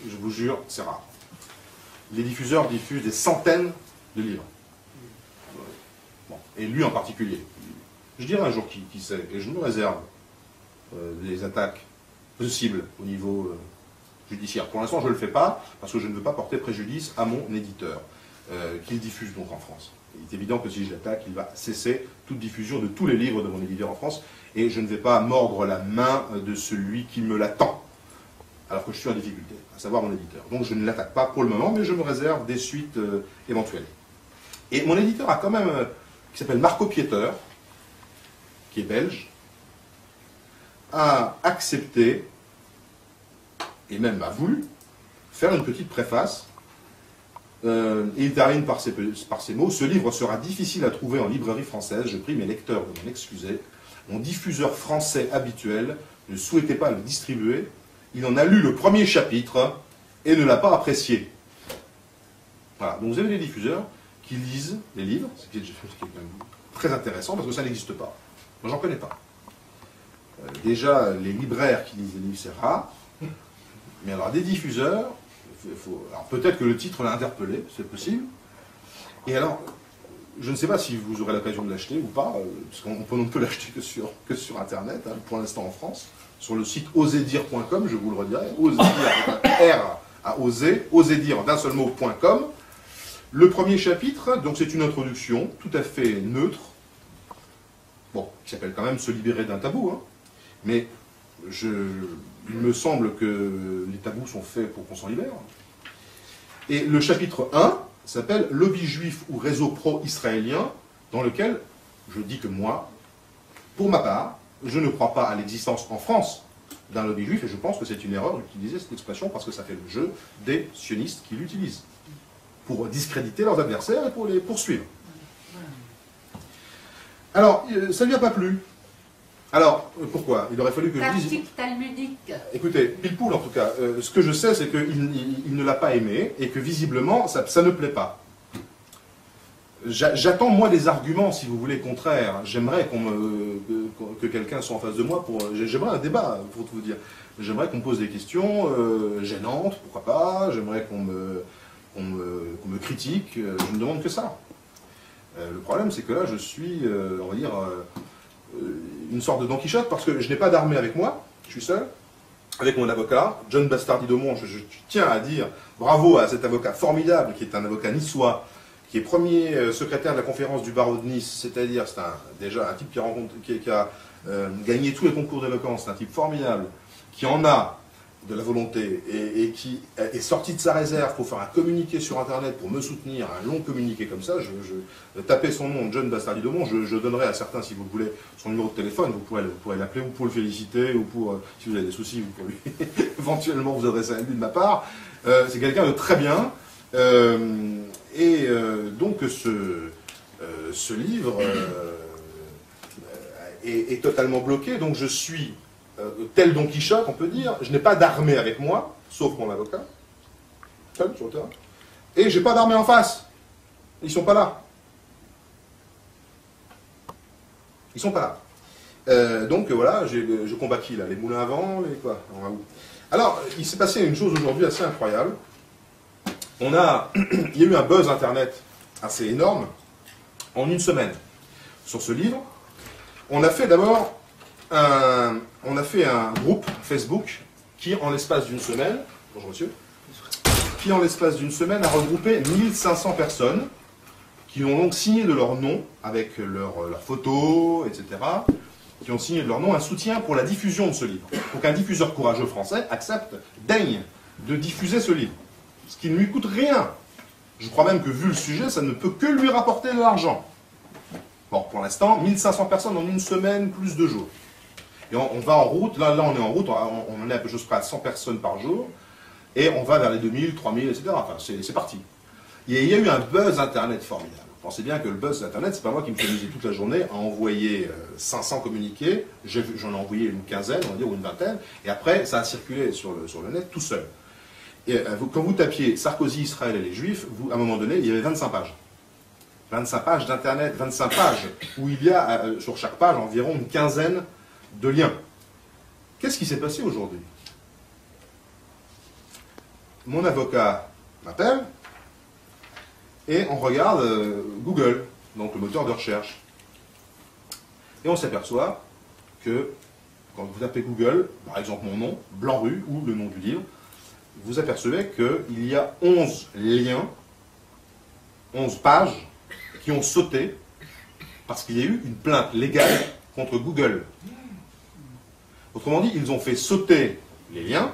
je vous jure, c'est rare. Les diffuseurs diffusent des centaines de livres. Bon. Et lui en particulier. Je dirais un jour qui sait, et je me réserve des attaques possibles au niveau judiciaire. Pour l'instant, je ne le fais pas, parce que je ne veux pas porter préjudice à mon éditeur, qu'il diffuse donc en France. Il est évident que si je l'attaque, il va cesser toute diffusion de tous les livres de mon éditeur en France, et je ne vais pas mordre la main de celui qui me l'attend, alors que je suis en difficulté, à savoir mon éditeur. Donc je ne l'attaque pas pour le moment, mais je me réserve des suites éventuelles. Et mon éditeur a quand même, qui s'appelle Marco Pieter, qui est belge, a accepté, et même a voulu, faire une petite préface. Et il termine par ces mots: ce livre sera difficile à trouver en librairie française, je prie mes lecteurs de m'en excuser. Mon diffuseur français habituel ne souhaitait pas le distribuer, il en a lu le premier chapitre et ne l'a pas apprécié. Voilà, donc vous avez des diffuseurs qui lisent les livres, ce qui est quand même très intéressant parce que ça n'existe pas. Moi j'en connais pas. Déjà, les libraires qui lisent les livres, c'est rare. Mais alors des diffuseurs, alors peut-être que le titre l'a interpellé, c'est possible. Et alors, je ne sais pas si vous aurez l'occasion de l'acheter ou pas, parce qu'on ne peut l'acheter que sur Internet, hein, pour l'instant en France, sur le site osedire.com, je vous le redirai, osedire, R-A-O-Z, osedire d'un seul mot.com. Le premier chapitre, donc c'est une introduction tout à fait neutre, bon, qui s'appelle quand même Se libérer d'un tabou, hein, mais il me semble que les tabous sont faits pour qu'on s'en libère. Et le chapitre 1 s'appelle Lobby juif ou réseau pro-israélien, dans lequel je dis que moi, pour ma part, je ne crois pas à l'existence en France d'un lobby juif, et je pense que c'est une erreur d'utiliser cette expression parce que ça fait le jeu des sionistes qui l'utilisent pour discréditer leurs adversaires et pour les poursuivre. Alors, ça ne lui a pas plu. Alors, pourquoi? Il aurait fallu que je dise... Tactique talmudique. Écoutez, pile poule en tout cas, ce que je sais, c'est qu'il ne l'a pas aimé et que visiblement, ça ne plaît pas. J'attends, moi, des arguments, si vous voulez, contraires. J'aimerais que quelqu'un soit en face de moi pour... J'aimerais un débat, pour tout vous dire. J'aimerais qu'on me pose des questions gênantes, pourquoi pas. J'aimerais qu'on me critique. Je ne demande que ça. Le problème, c'est que là, je suis, on va dire... une sorte de Don Quichotte, parce que je n'ai pas d'armée avec moi, je suis seul, avec mon avocat, John Bastardi-Daumont. Je tiens à dire bravo à cet avocat formidable, qui est un avocat niçois, qui est premier secrétaire de la conférence du barreau de Nice, c'est-à-dire, c'est déjà un type qui a gagné tous les concours d'éloquence, c'est un type formidable, qui en a de la volonté, et qui est sorti de sa réserve pour faire un communiqué sur Internet, pour me soutenir, un long communiqué comme ça. Je tapez son nom, John Bastardi-Daumont, je donnerai à certains, si vous voulez, son numéro de téléphone, vous pourrez l'appeler, ou pour le féliciter, ou pour, si vous avez des soucis, vous pourrez lui, éventuellement vous adresser à lui de ma part. C'est quelqu'un de très bien, donc ce livre est totalement bloqué, donc je suis... tel Don Quichotte, on peut dire, je n'ai pas d'armée avec moi, sauf mon avocat, seul sur le terrain, et j'ai pas d'armée en face. Ils sont pas là. Ils sont pas là. Donc voilà, je combats qui là? Les moulins à vent, les quoi? On va où? Alors, il s'est passé une chose aujourd'hui assez incroyable. Il y a eu un buzz internet assez énorme en une semaine sur ce livre. On a fait d'abord on a fait un groupe Facebook qui, en l'espace d'une semaine, bonjour monsieur, qui en l'espace d'une semaine a regroupé 1500 personnes qui ont donc signé de leur nom, avec leurs photos, etc., qui ont signé de leur nom un soutien pour la diffusion de ce livre. Donc un diffuseur courageux français daigne de diffuser ce livre, ce qui ne lui coûte rien. Je crois même que, vu le sujet, ça ne peut que lui rapporter de l'argent. Bon, pour l'instant, 1500 personnes en une semaine, plus 2 jours. Et on va en route, là on est en route, on en est à peu près à 100 personnes par jour, et on va vers les 2000, 3000, etc. Enfin, c'est parti. Et il y a eu un buzz Internet formidable. Vous pensez bien que le buzz Internet, c'est pas moi qui me fais amuser toute la journée à envoyer 500 communiqués, j'en ai envoyé une quinzaine, on va dire, ou une vingtaine, et après, ça a circulé sur le net tout seul. Et quand vous tapiez Sarkozy, Israël et les Juifs, à un moment donné, il y avait 25 pages. 25 pages d'Internet, 25 pages, où il y a, sur chaque page, environ une quinzaine de liens. Qu'est-ce qui s'est passé aujourd'hui? mon avocat m'appelle et on regarde Google, donc le moteur de recherche. Et on s'aperçoit que quand vous tapez Google, par exemple mon nom, Blanc-Rue, ou le nom du livre, vous apercevez qu'il y a 11 liens, 11 pages qui ont sauté parce qu'il y a eu une plainte légale contre Google. Autrement dit, ils ont fait sauter les liens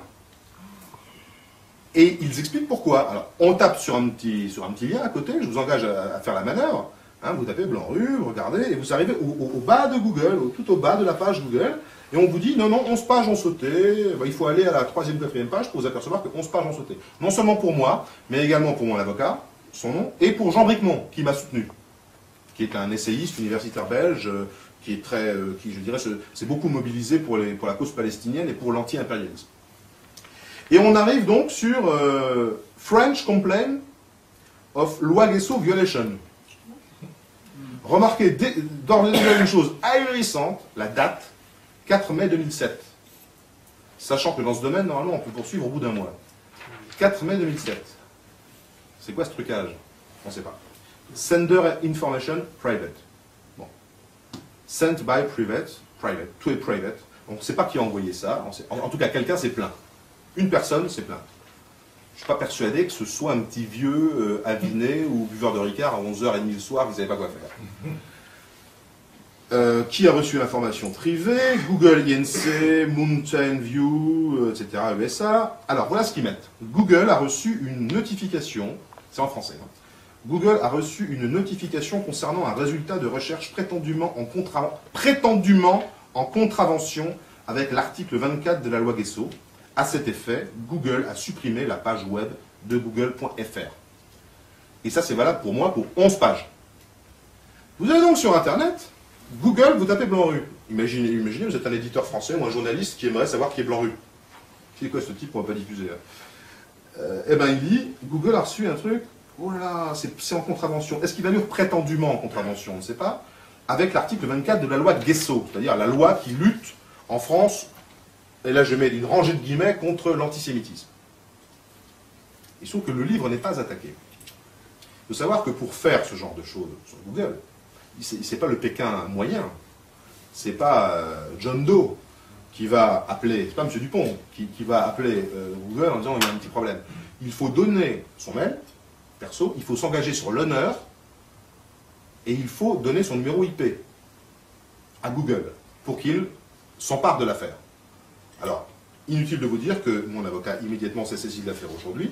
et ils expliquent pourquoi. Alors, on tape sur un petit lien à côté, je vous engage à faire la manœuvre. Hein, vous tapez Blanc-Rue, vous regardez, et vous arrivez au bas de Google, tout au bas de la page Google, et on vous dit, non, 11 pages ont sauté, ben, il faut aller à la 3e, 4e page pour vous apercevoir que 11 pages ont sauté. Non seulement pour moi, mais également pour mon avocat, son nom, et pour Jean Bricmont, qui m'a soutenu, qui est un essayiste universitaire belge, qui est très, qui, je dirais, s'est beaucoup mobilisé pour la cause palestinienne et pour l'anti-impérialisme. Et on arrive donc sur French Complaint of Loi Guesso Violation. Remarquez d'ores et déjà une chose ahurissante, la date, 4 mai 2007. Sachant que dans ce domaine, normalement, on peut poursuivre au bout d'un mois. 4 mai 2007. C'est quoi ce trucage? On ne sait pas. Sender information private. Bon. Sent by private, to a private. On ne sait pas qui a envoyé ça. En tout cas, quelqu'un s'est plaint. Une personne s'est plainte. Je ne suis pas persuadé que ce soit un petit vieux aviné ou buveur de Ricard à 11h30 le soir, vous ne savez pas quoi faire. Qui a reçu l'information privée? Google INC, Mountain View, etc. USA. Alors voilà ce qu'ils mettent. Google a reçu une notification, c'est en français. Hein. Google a reçu une notification concernant un résultat de recherche prétendument en contravention avec l'article 24 de la loi Guesso. À cet effet, Google a supprimé la page web de google.fr. Et ça, c'est valable pour moi pour 11 pages. Vous allez donc sur Internet, Google, vous tapez Blanc-Rue. Imaginez, vous êtes un éditeur français ou un journaliste qui aimerait savoir qui est Blanc-Rue. C'est quoi ce type qu'on ne va pas diffuser là? Eh bien, il dit, Google a reçu un truc, oh là là, c'est en contravention. Est-ce qu'il va lire prétendument en contravention? On ne sait pas. Avec l'article 24 de la loi Guesso, c'est-à-dire la loi qui lutte en France, et là je mets une rangée de guillemets, contre l'antisémitisme. Il se trouve que le livre n'est pas attaqué. Il faut savoir que pour faire ce genre de choses sur Google, c'est pas le Pékin moyen, c'est pas John Doe qui va appeler, c'est pas M. Dupont qui va appeler Google en disant il y a un petit problème. Il faut donner son mail perso, il faut s'engager sur l'honneur et il faut donner son numéro IP à Google pour qu'il s'empare de l'affaire. Alors, inutile de vous dire que mon avocat immédiatement s'est saisi de l'affaire aujourd'hui.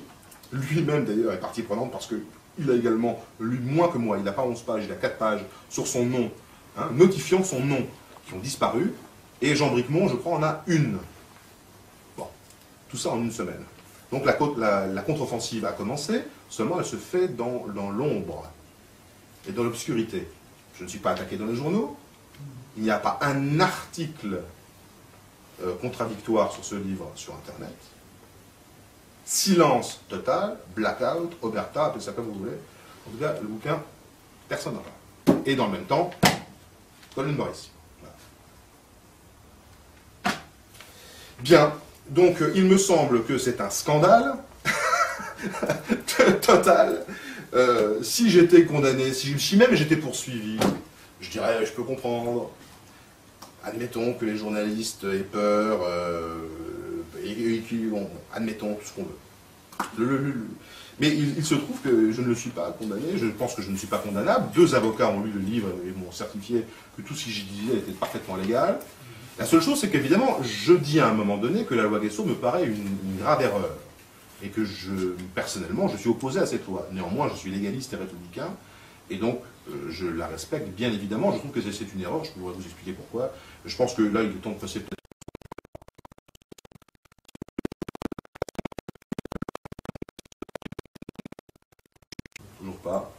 Lui-même d'ailleurs est partie prenante parce qu'il a également lu moins que moi. Il n'a pas 11 pages, il a 4 pages sur son nom, hein, notifiant son nom, qui ont disparu. Et Jean Bricmont, je crois, en a une. Bon, tout ça en une semaine. Donc la contre-offensive a commencé, seulement elle se fait dans l'ombre et dans l'obscurité. Je ne suis pas attaqué dans les journaux. Il n'y a pas un article contradictoire sur ce livre sur Internet. Silence total, blackout, omerta, appelez ça comme vous voulez. En tout cas, le bouquin, personne n'en parle. Et dans le même temps, Colin Morris. Voilà. Bien, donc il me semble que c'est un scandale total. Si j'étais condamné, si même j'étais poursuivi, je dirais, je peux comprendre. Admettons que les journalistes aient peur, bon, admettons tout ce qu'on veut. Mais il se trouve que je ne le suis pas condamné, je pense que je ne suis pas condamnable. 2 avocats ont lu le livre et m'ont certifié que tout ce que je disais était parfaitement légal. La seule chose, c'est qu'évidemment, je dis à un moment donné que la loi Guesso me paraît une grave erreur. Et que personnellement, je suis opposé à cette loi. Néanmoins, je suis légaliste et républicain, et donc je la respecte bien évidemment. Je trouve que c'est une erreur, je pourrais vous expliquer pourquoi. Je pense que là, il est temps de passer peut-être. Toujours pas.